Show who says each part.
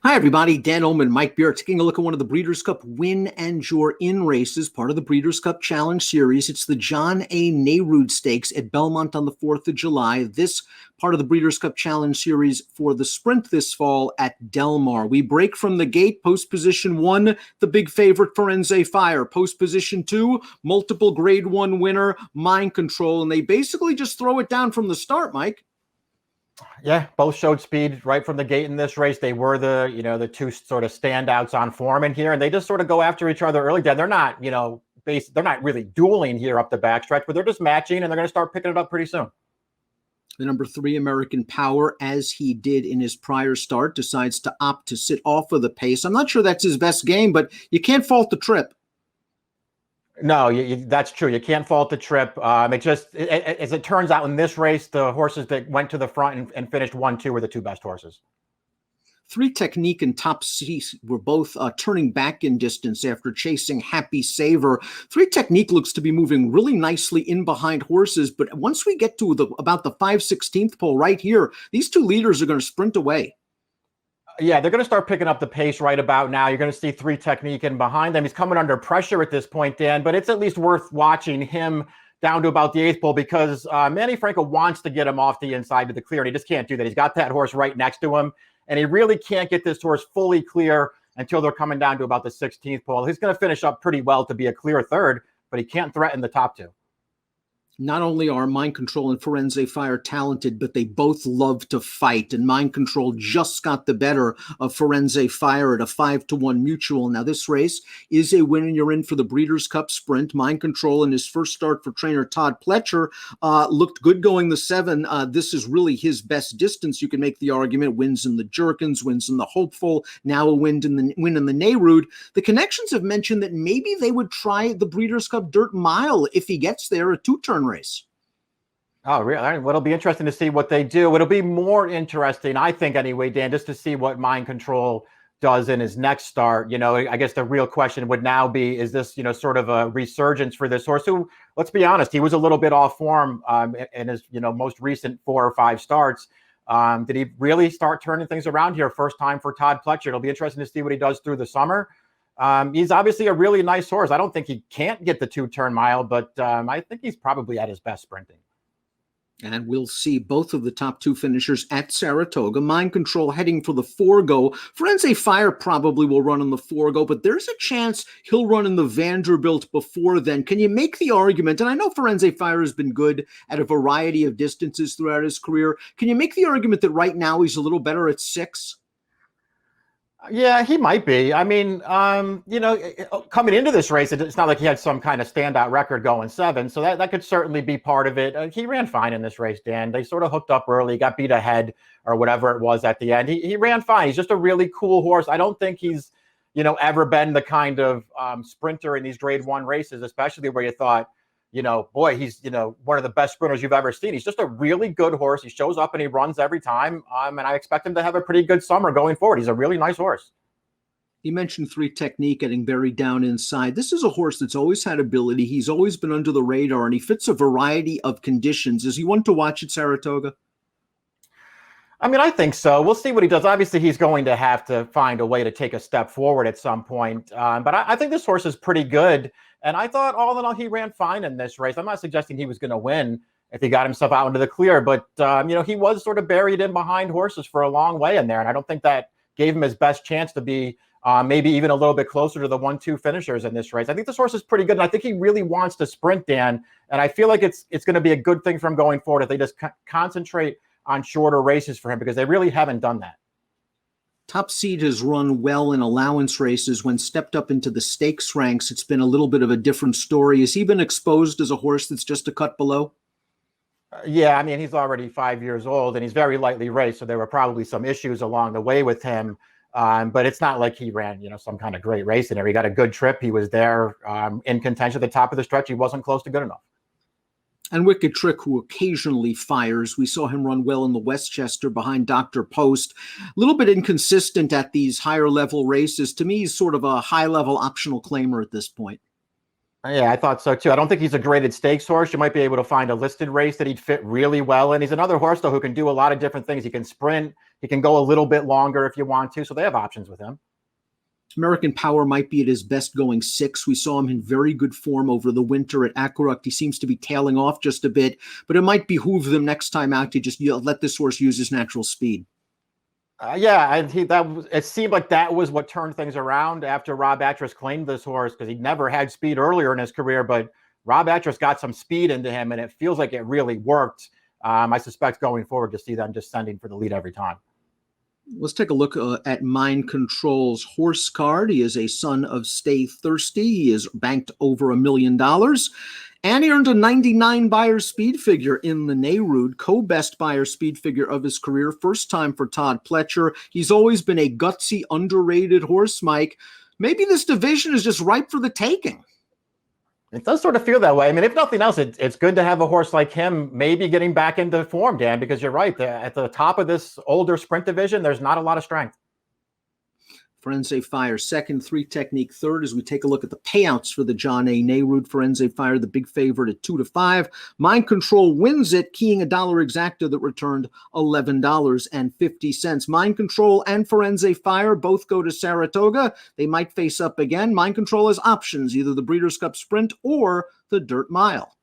Speaker 1: Hi, everybody. Dan Illman, Mike Beer, taking a look at one of the Breeders' Cup Win and Your In races, part of the Breeders' Cup Challenge Series. It's the John A. Nerud Stakes at Belmont on the 4th of July. This part of the Breeders' Cup Challenge Series for the sprint this fall at Del Mar. We break from the gate. Post position 1, the big favorite, Firenze Fire. Post position 2, multiple grade 1 winner, Mind Control. And they basically just throw it down from the start, Mike.
Speaker 2: Yeah, both showed speed right from the gate in this race. They were the two sort of standouts on form in here, and they just sort of go after each other early. They're not, they're not really dueling here up the backstretch, but they're just matching, and they're going to start picking it up pretty soon.
Speaker 1: The number 3 American Power, as he did in his prior start, decides to opt to sit off of the pace. I'm not sure that's his best game, but you can't fault the trip.
Speaker 2: No, that's true. You can't fault the trip. As it turns out in this race, the horses that went to the front and finished 1-2 were the two best horses.
Speaker 1: 3 Technique and Top C were both turning back in distance after chasing Happy Saver. 3 Technique looks to be moving really nicely in behind horses, but once we get to about the 5/16th pole right here, these two leaders are going to sprint away.
Speaker 2: Yeah, they're going to start picking up the pace right about now. You're going to see 3 Technique in behind them. He's coming under pressure at this point, Dan, but it's at least worth watching him down to about the 8th pole because Manny Franco wants to get him off the inside to the clear, and he just can't do that. He's got that horse right next to him, and he really can't get this horse fully clear until they're coming down to about the 16th pole. He's going to finish up pretty well to be a clear third, but he can't threaten the top 2.
Speaker 1: Not only are Mind Control and Firenze Fire talented, but they both love to fight. And Mind Control just got the better of Firenze Fire at a 5-1 mutual. Now, this race is a win and you're in for the Breeders' Cup Sprint. Mind Control in his first start for trainer Todd Pletcher looked good going the 7. This is really his best distance. You can make the argument. Wins in the Jerkins, wins in the Hopeful, now a win in the Nerud. The connections have mentioned that maybe they would try the Breeders' Cup Dirt Mile if he gets there, a 2-turn race.
Speaker 2: Oh, really? Well, it'll be interesting to see what they do. It'll be more interesting, I think, anyway, Dan, just to see what Mind Control does in his next start. I guess the real question would now be, is this, sort of a resurgence for this horse who, let's be honest, he was a little bit off form in his, most recent 4 or 5 starts. Did he really start turning things around here? First time for Todd Pletcher. It'll be interesting to see what he does through the summer. He's obviously a really nice horse. I don't think he can't get the 2-turn mile, but I think he's probably at his best sprinting.
Speaker 1: And we'll see both of the top 2 finishers at Saratoga. Mind Control heading for the 4-go. Firenze Fire probably will run in the 4-go, but there's a chance he'll run in the Vanderbilt before then. Can you make the argument, and I know Firenze Fire has been good at a variety of distances throughout his career, can you make the argument that right now he's a little better at 6?
Speaker 2: Yeah, he might be. I mean, coming into this race, it's not like he had some kind of standout record going 7. So that could certainly be part of it. He ran fine in this race, Dan. They sort of hooked up early, got beat ahead or whatever it was at the end. He ran fine. He's just a really cool horse. I don't think he's, ever been the kind of sprinter in these grade 1 races, especially where you thought, boy, he's, one of the best sprinters you've ever seen. He's just a really good horse. He shows up and he runs every time. And I expect him to have a pretty good summer going forward. He's a really nice horse.
Speaker 1: You mentioned 3 Technique getting buried down inside. This is a horse that's always had ability. He's always been under the radar, and he fits a variety of conditions. Is he one to watch at Saratoga?
Speaker 2: I mean, I think so. We'll see what he does. Obviously, he's going to have to find a way to take a step forward at some point. But I think this horse is pretty good. And I thought, all in all, he ran fine in this race. I'm not suggesting he was going to win if he got himself out into the clear. But, he was sort of buried in behind horses for a long way in there. And I don't think that gave him his best chance to be maybe even a little bit closer to the 1-2 finishers in this race. I think this horse is pretty good. And I think he really wants to sprint, Dan. And I feel like it's going to be a good thing for him going forward if they just concentrate on shorter races for him, because they really haven't done that.
Speaker 1: Top Seed has run well in allowance races. When stepped up into the stakes ranks, it's been a little bit of a different story. Has he been exposed as a horse that's just a cut below?
Speaker 2: Yeah, I mean, he's already 5 years old and he's very lightly raced, so there were probably some issues along the way with him. But it's not like he ran, some kind of great race in there. He got a good trip. He was there in contention at the top of the stretch. He wasn't close to good enough.
Speaker 1: And Wicked Trick, who occasionally fires. We saw him run well in the Westchester behind Dr. Post. A little bit inconsistent at these higher level races. To me, he's sort of a high level optional claimer at this point.
Speaker 2: Yeah, I thought so too. I don't think he's a graded stakes horse. You might be able to find a listed race that he'd fit really well in. He's another horse, though, who can do a lot of different things. He can sprint. He can go a little bit longer if you want to. So they have options with him.
Speaker 1: American Power might be at his best going 6. We saw him in very good form over the winter at Aqueduct. He seems to be tailing off just a bit, but it might behoove them next time out to just let this horse use his natural speed.
Speaker 2: It seemed like that was what turned things around after Rob Atras claimed this horse, because he never had speed earlier in his career, but Rob Atras got some speed into him, and it feels like it really worked. I suspect going forward to see them just sending for the lead every time.
Speaker 1: Let's take a look at Mind Control's horse card. He is a son of Stay Thirsty. He is banked over $1 million. And he earned a 99 Beyer speed figure in the Nerud, co-best Beyer speed figure of his career. First time for Todd Pletcher. He's always been a gutsy, underrated horse, Mike. Maybe this division is just ripe for the taking.
Speaker 2: It does sort of feel that way. I mean, if nothing else, it's good to have a horse like him maybe getting back into form, Dan, because you're right. At the top of this older sprint division, there's not a lot of strength.
Speaker 1: Forense Fire second, 3 Technique third. As we take a look at the payouts for the John A. Nerud, Forense Fire the big favorite at 2-5. Mind Control wins it, keying a dollar exacta that returned $11.50. Mind Control and Forense Fire both go to Saratoga. They might face up again. Mind Control has options, either the Breeders' Cup Sprint or the Dirt Mile.